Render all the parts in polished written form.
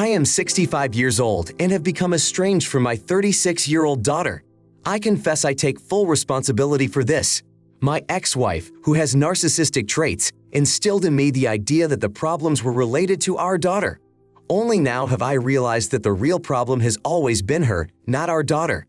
I am 65 years old and have become estranged from my 36-year-old daughter. I confess I take full responsibility for this. My ex-wife, who has narcissistic traits, instilled in me the idea that the problems were related to our daughter. Only now have I realized that the real problem has always been her, not our daughter.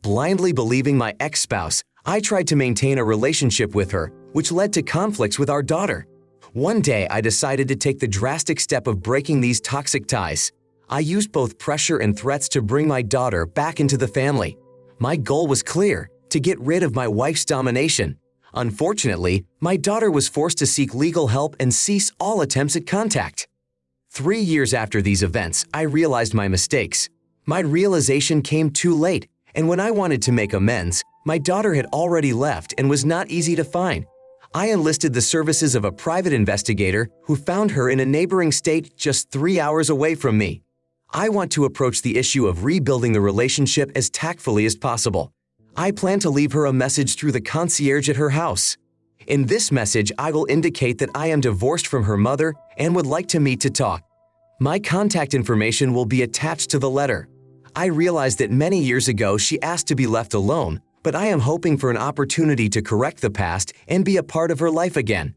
Blindly believing my ex-spouse, I tried to maintain a relationship with her, which led to conflicts with our daughter. One day, I decided to take the drastic step of breaking these toxic ties. I used both pressure and threats to bring my daughter back into the family. My goal was clear: to get rid of my wife's domination. Unfortunately, my daughter was forced to seek legal help and cease all attempts at contact. 3 years after these events, I realized my mistakes. My realization came too late, and when I wanted to make amends, my daughter had already left and was not easy to find. I enlisted the services of a private investigator who found her in a neighboring state just 3 hours away from me. I want to approach the issue of rebuilding the relationship as tactfully as possible. I plan to leave her a message through the concierge at her house. In this message, I will indicate that I am divorced from her mother and would like to meet to talk. My contact information will be attached to the letter. I realized that many years ago she asked to be left alone, but I am hoping for an opportunity to correct the past and be a part of her life again.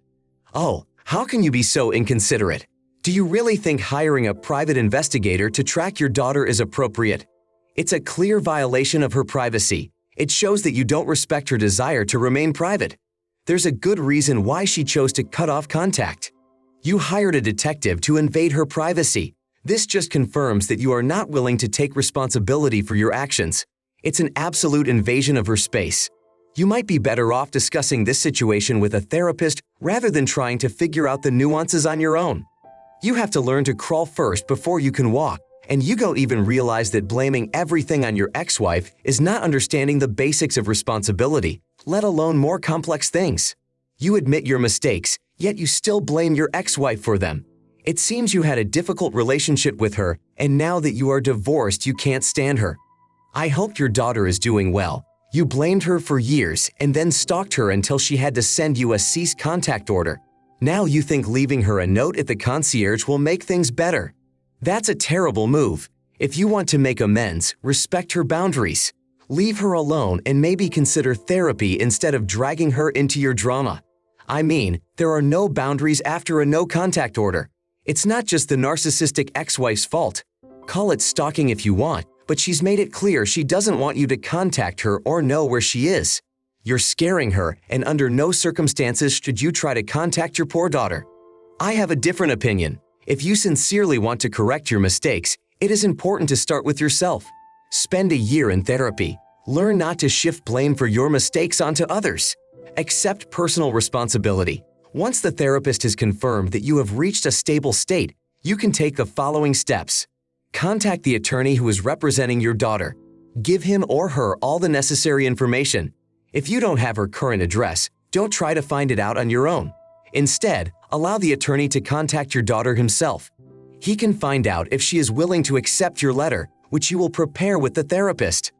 Oh, how can you be so inconsiderate? Do you really think hiring a private investigator to track your daughter is appropriate? It's a clear violation of her privacy. It shows that you don't respect her desire to remain private. There's a good reason why she chose to cut off contact. You hired a detective to invade her privacy. This just confirms that you are not willing to take responsibility for your actions. It's an absolute invasion of her space. You might be better off discussing this situation with a therapist rather than trying to figure out the nuances on your own. You have to learn to crawl first before you can walk, and you don't even realize that blaming everything on your ex-wife is not understanding the basics of responsibility, let alone more complex things. You admit your mistakes, yet you still blame your ex-wife for them. It seems you had a difficult relationship with her, and now that you are divorced, you can't stand her. I hope your daughter is doing well. You blamed her for years and then stalked her until she had to send you a cease contact order. Now you think leaving her a note at the concierge will make things better. That's a terrible move. If you want to make amends, respect her boundaries. Leave her alone and maybe consider therapy instead of dragging her into your drama. I mean, there are no boundaries after a no-contact order. It's not just the narcissistic ex-wife's fault. Call it stalking if you want, but she's made it clear she doesn't want you to contact her or know where she is. You're scaring her, and under no circumstances should you try to contact your poor daughter. I have a different opinion. If you sincerely want to correct your mistakes, it is important to start with yourself. Spend a year in therapy. Learn not to shift blame for your mistakes onto others. Accept personal responsibility. Once the therapist has confirmed that you have reached a stable state, you can take the following steps. Contact the attorney who is representing your daughter. Give him or her all the necessary information. If you don't have her current address, don't try to find it out on your own. Instead, allow the attorney to contact your daughter himself. He can find out if she is willing to accept your letter, which you will prepare with the therapist.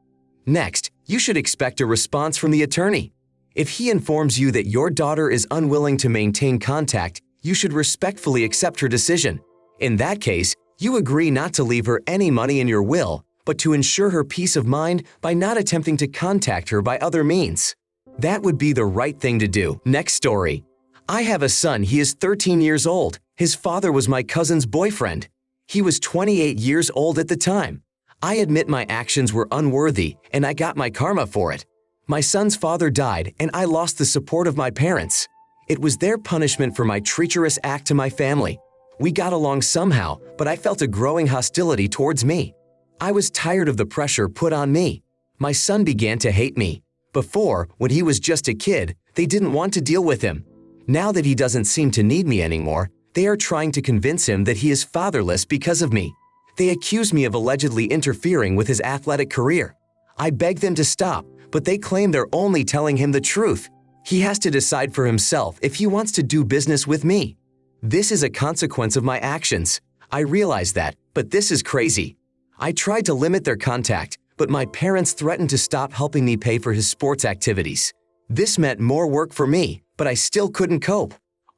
Next, you should expect a response from the attorney. If he informs you that your daughter is unwilling to maintain contact, you should respectfully accept her decision. In that case, you agree not to leave her any money in your will, but to ensure her peace of mind by not attempting to contact her by other means. That would be the right thing to do. Next story. I have a son. He is 13 years old. His father was my cousin's boyfriend. He was 28 years old at the time. I admit my actions were unworthy, and I got my karma for it. My son's father died, and I lost the support of my parents. It was their punishment for my treacherous act to my family. We got along somehow, but I felt a growing hostility towards me. I was tired of the pressure put on me. My son began to hate me. Before, when he was just a kid, they didn't want to deal with him. Now that he doesn't seem to need me anymore, they are trying to convince him that he is fatherless because of me. They accuse me of allegedly interfering with his athletic career. I beg them to stop, but they claim they're only telling him the truth. He has to decide for himself if he wants to do business with me. This is a consequence of my actions. I realize that, but this is crazy. I tried to limit their contact, but my parents threatened to stop helping me pay for his sports activities. This meant more work for me, but I still couldn't cope.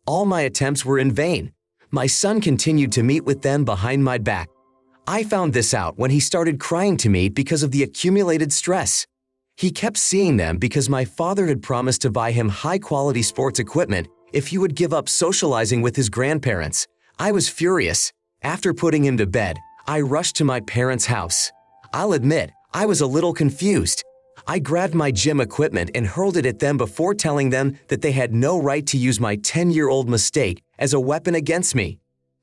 All my attempts were in vain. My son continued to meet with them behind my back. I found this out when he started crying to me because of the accumulated stress. He kept seeing them because my father had promised to buy him high-quality sports equipment if he would give up socializing with his grandparents. I was furious. After putting him to bed, I rushed to my parents' house. I'll admit, I was a little confused. I grabbed my gym equipment and hurled it at them before telling them that they had no right to use my 10-year-old mistake as a weapon against me.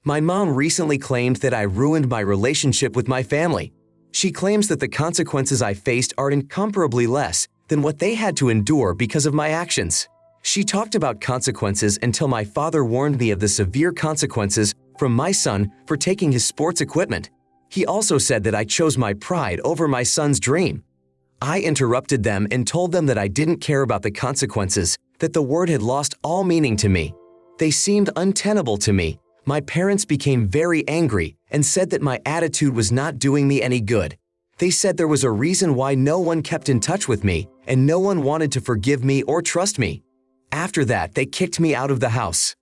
My mom recently claimed that I ruined my relationship with my family. She claims that the consequences I faced are incomparably less than what they had to endure because of my actions. She talked about consequences until my father warned me of the severe consequences from my son for taking his sports equipment. He also said that I chose my pride over my son's dream. I interrupted them and told them that I didn't care about the consequences, that the word had lost all meaning to me. They seemed untenable to me. My parents became very angry and said that my attitude was not doing me any good. They said there was a reason why no one kept in touch with me and no one wanted to forgive me or trust me. After that, they kicked me out of the house.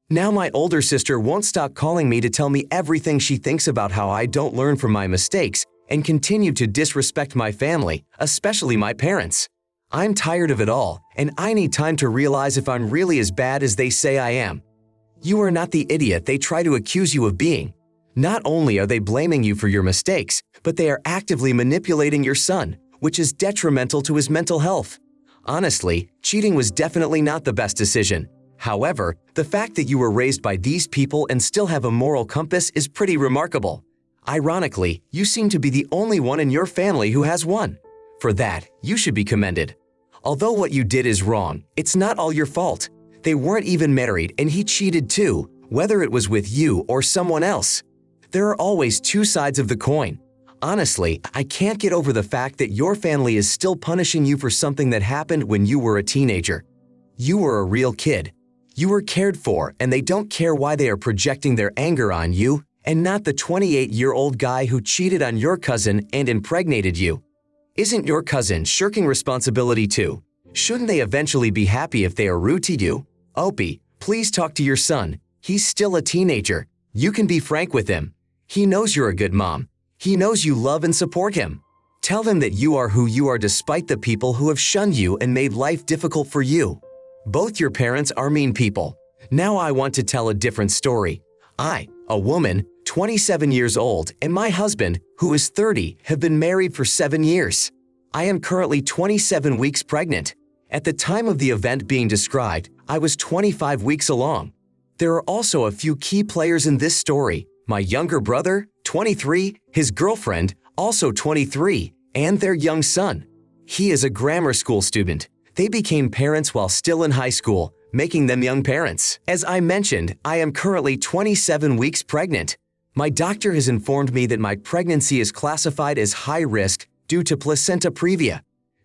Now my older sister won't stop calling me to tell me everything she thinks about how I don't learn from my mistakes and continue to disrespect my family, especially my parents. I'm tired of it all, and I need time to realize if I'm really as bad as they say I am. You are not the idiot they try to accuse you of being. Not only are they blaming you for your mistakes, but they are actively manipulating your son, which is detrimental to his mental health. Honestly, cheating was definitely not the best decision. However, the fact that you were raised by these people and still have a moral compass is pretty remarkable. Ironically, you seem to be the only one in your family who has one. For that, you should be commended. Although what you did is wrong, it's not all your fault. They weren't even married and he cheated too, whether it was with you or someone else. There are always two sides of the coin. Honestly, I can't get over the fact that your family is still punishing you for something that happened when you were a teenager. You were a real kid. You were cared for, and they don't care why they are projecting their anger on you, and not the 28-year-old guy who cheated on your cousin and impregnated you. Isn't your cousin shirking responsibility too? Shouldn't they eventually be happy if they are rude to you? Opie, please talk to your son. He's still a teenager. You can be frank with him. He knows you're a good mom. He knows you love and support him. Tell him that you are who you are despite the people who have shunned you and made life difficult for you. Both your parents are mean people. Now I want to tell a different story. I, a woman, 27 years old, and my husband, who is 30, have been married for 7 years. I am currently 27 weeks pregnant. At the time of the event being described, I was 25 weeks along. There are also a few key players in this story. My younger brother, 23, his girlfriend, also 23, and their young son. He is a grammar school student. They became parents while still in high school, making them young parents. As I mentioned, I am currently 27 weeks pregnant. My doctor has informed me that my pregnancy is classified as high risk due to placenta previa.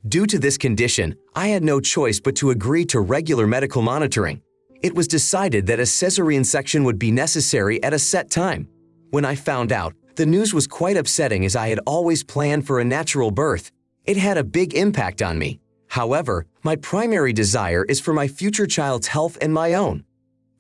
Due to this condition, I had no choice but to agree to regular medical monitoring. It was decided that a cesarean section would be necessary at a set time. When I found out, the news was quite upsetting as I had always planned for a natural birth. It had a big impact on me. However, my primary desire is for my future child's health and my own.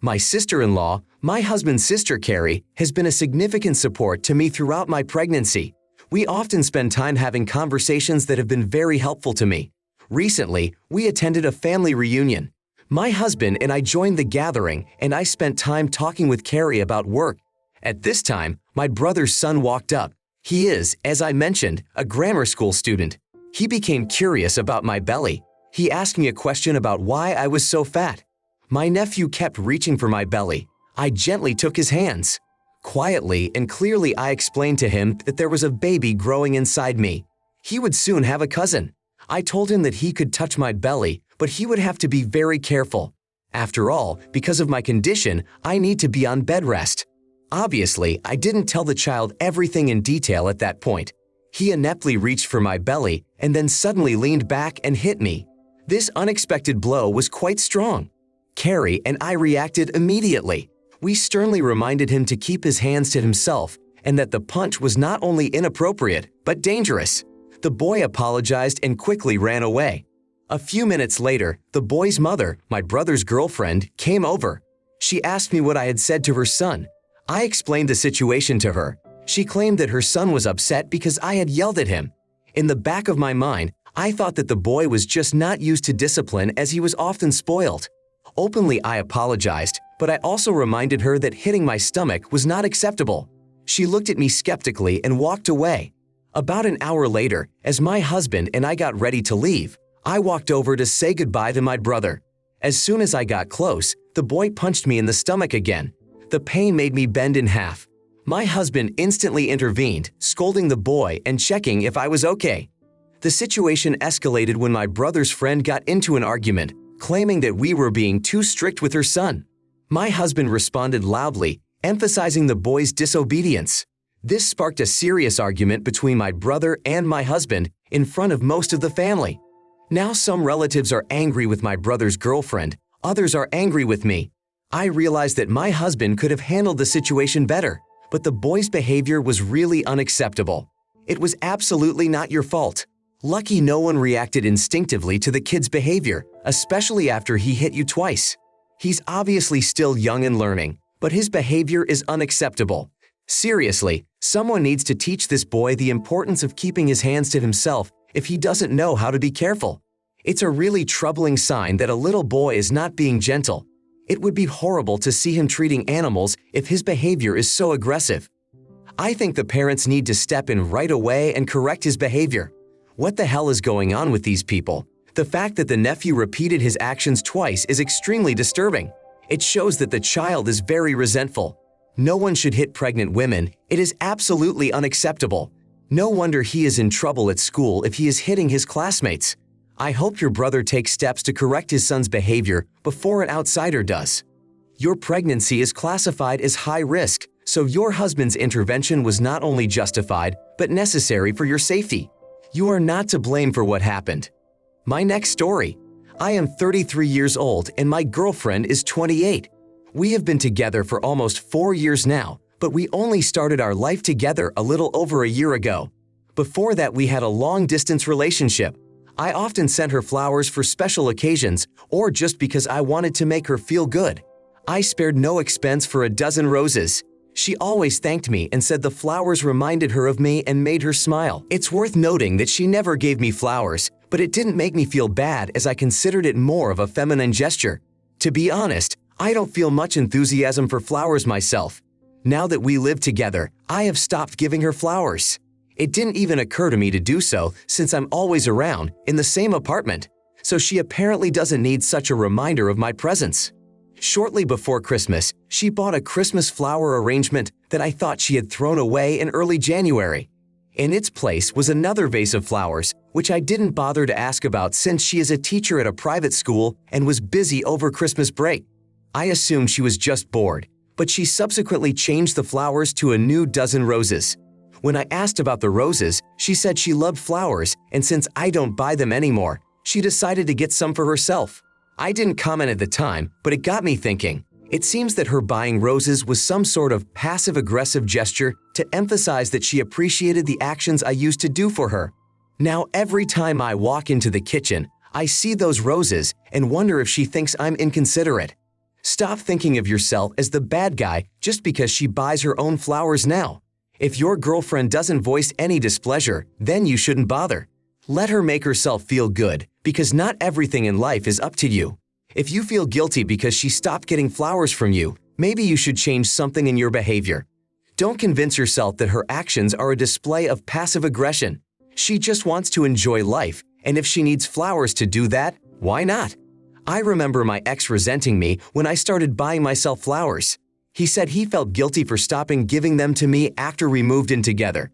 My sister-in-law, my husband's sister Carrie, has been a significant support to me throughout my pregnancy. We often spend time having conversations that have been very helpful to me. Recently, we attended a family reunion. My husband and I joined the gathering, and I spent time talking with Carrie about work. At this time, my brother's son walked up. He is, as I mentioned, a grammar school student. He became curious about my belly. He asked me a question about why I was so fat. My nephew kept reaching for my belly. I gently took his hands. Quietly and clearly I explained to him that there was a baby growing inside me. He would soon have a cousin. I told him that he could touch my belly, but he would have to be very careful. After all, because of my condition, I need to be on bed rest. Obviously, I didn't tell the child everything in detail at that point. He ineptly reached for my belly and then suddenly leaned back and hit me. This unexpected blow was quite strong. Carrie and I reacted immediately. We sternly reminded him to keep his hands to himself and that the punch was not only inappropriate, but dangerous. The boy apologized and quickly ran away. A few minutes later, the boy's mother, my brother's girlfriend, came over. She asked me what I had said to her son. I explained the situation to her. She claimed that her son was upset because I had yelled at him. In the back of my mind, I thought that the boy was just not used to discipline as he was often spoiled. Openly, I apologized, but I also reminded her that hitting my stomach was not acceptable. She looked at me skeptically and walked away. About an hour later, as my husband and I got ready to leave, I walked over to say goodbye to my brother. As soon as I got close, the boy punched me in the stomach again. The pain made me bend in half. My husband instantly intervened, scolding the boy and checking if I was okay. The situation escalated when my brother's friend got into an argument, claiming that we were being too strict with her son. My husband responded loudly, emphasizing the boy's disobedience. This sparked a serious argument between my brother and my husband in front of most of the family. Now some relatives are angry with my brother's girlfriend, others are angry with me. I realized that my husband could have handled the situation better, but the boy's behavior was really unacceptable. It was absolutely not your fault. Lucky no one reacted instinctively to the kid's behavior, especially after he hit you twice. He's obviously still young and learning, but his behavior is unacceptable. Seriously, someone needs to teach this boy the importance of keeping his hands to himself if he doesn't know how to be careful. It's a really troubling sign that a little boy is not being gentle. It would be horrible to see him treating animals if his behavior is so aggressive. I think the parents need to step in right away and correct his behavior. What the hell is going on with these people? The fact that the nephew repeated his actions twice is extremely disturbing. It shows that the child is very resentful. No one should hit pregnant women. It is absolutely unacceptable. No wonder he is in trouble at school if he is hitting his classmates. I hope your brother takes steps to correct his son's behavior before an outsider does. Your pregnancy is classified as high risk, so your husband's intervention was not only justified, but necessary for your safety. You are not to blame for what happened. My next story. I am 33 years old and my girlfriend is 28. We have been together for almost 4 years now, but we only started our life together a little over a year ago. Before that, we had a long-distance relationship. I often sent her flowers for special occasions or just because I wanted to make her feel good. I spared no expense for a dozen roses. She always thanked me and said the flowers reminded her of me and made her smile. It's worth noting that she never gave me flowers, but it didn't make me feel bad as I considered it more of a feminine gesture. To be honest, I don't feel much enthusiasm for flowers myself. Now that we live together, I have stopped giving her flowers. It didn't even occur to me to do so since I'm always around, in the same apartment, so she apparently doesn't need such a reminder of my presence. Shortly before Christmas, she bought a Christmas flower arrangement that I thought she had thrown away in early January. In its place was another vase of flowers, which I didn't bother to ask about since she is a teacher at a private school and was busy over Christmas break. I assumed she was just bored, but she subsequently changed the flowers to a new dozen roses. When I asked about the roses, she said she loved flowers, and since I don't buy them anymore, she decided to get some for herself. I didn't comment at the time, but it got me thinking. It seems that her buying roses was some sort of passive-aggressive gesture to emphasize that she appreciated the actions I used to do for her. Now, every time I walk into the kitchen, I see those roses and wonder if she thinks I'm inconsiderate. Stop thinking of yourself as the bad guy just because she buys her own flowers now. If your girlfriend doesn't voice any displeasure, then you shouldn't bother. Let her make herself feel good, because not everything in life is up to you. If you feel guilty because she stopped getting flowers from you, maybe you should change something in your behavior. Don't convince yourself that her actions are a display of passive aggression. She just wants to enjoy life, and if she needs flowers to do that, why not? I remember my ex resenting me when I started buying myself flowers. He said he felt guilty for stopping giving them to me after we moved in together.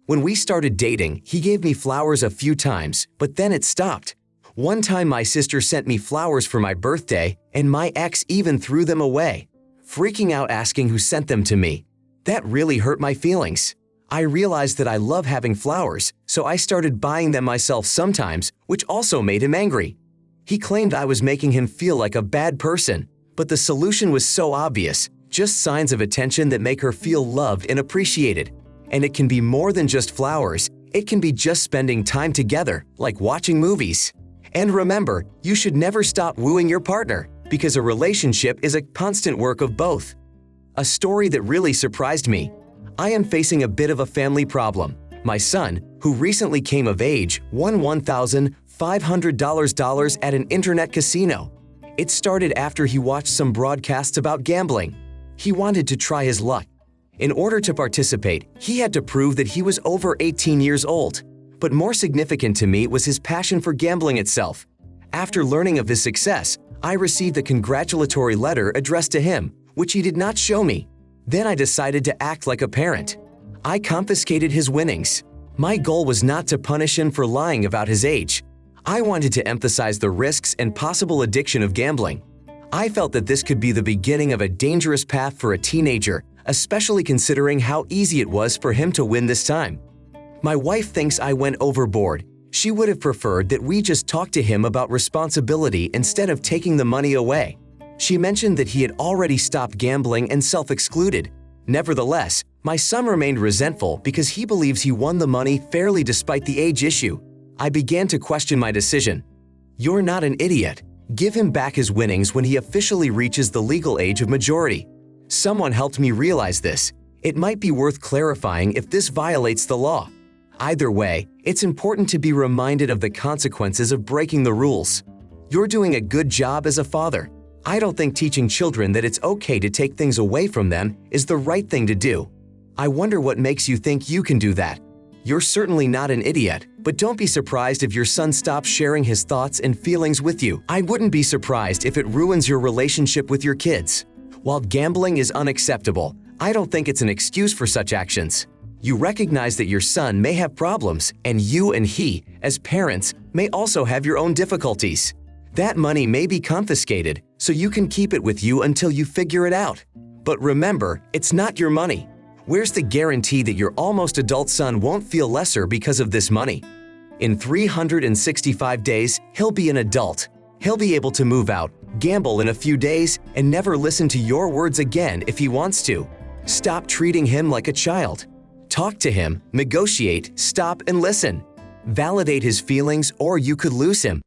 When we started dating, he gave me flowers a few times, but then it stopped. One time my sister sent me flowers for my birthday, and my ex even threw them away, freaking out asking who sent them to me. That really hurt my feelings. I realized that I love having flowers, so I started buying them myself sometimes, which also made him angry. He claimed I was making him feel like a bad person, but the solution was so obvious. Just signs of attention that make her feel loved and appreciated. And it can be more than just flowers. It can be just spending time together, like watching movies. And remember, you should never stop wooing your partner, because a relationship is a constant work of both. A story that really surprised me. I am facing a bit of a family problem. My son, who recently came of age, won $1,500 at an internet casino. It started after he watched some broadcasts about gambling. He wanted to try his luck. In order to participate, he had to prove that he was over 18 years old. But more significant to me was his passion for gambling itself. After learning of his success, I received a congratulatory letter addressed to him, which he did not show me. Then I decided to act like a parent. I confiscated his winnings. My goal was not to punish him for lying about his age. I wanted to emphasize the risks and possible addiction of gambling. I felt that this could be the beginning of a dangerous path for a teenager, especially considering how easy it was for him to win this time. My wife thinks I went overboard. She would have preferred that we just talk to him about responsibility instead of taking the money away. She mentioned that he had already stopped gambling and self-excluded. Nevertheless, my son remained resentful because he believes he won the money fairly despite the age issue. I began to question my decision. You're not an idiot. Give him back his winnings when he officially reaches the legal age of majority. Someone helped me realize this. It might be worth clarifying if this violates the law. Either way, it's important to be reminded of the consequences of breaking the rules. You're doing a good job as a father. I don't think teaching children that it's okay to take things away from them is the right thing to do. I wonder what makes you think you can do that. You're certainly not an idiot, but don't be surprised if your son stops sharing his thoughts and feelings with you. I wouldn't be surprised if it ruins your relationship with your kids. While gambling is unacceptable, I don't think it's an excuse for such actions. You recognize that your son may have problems, and you and he, as parents, may also have your own difficulties. That money may be confiscated, so you can keep it with you until you figure it out. But remember, it's not your money. Where's the guarantee that your almost adult son won't feel lesser because of this money? In 365 days, he'll be an adult. He'll be able to move out, gamble in a few days, and never listen to your words again if he wants to. Stop treating him like a child. Talk to him, negotiate, stop, and listen. Validate his feelings or you could lose him.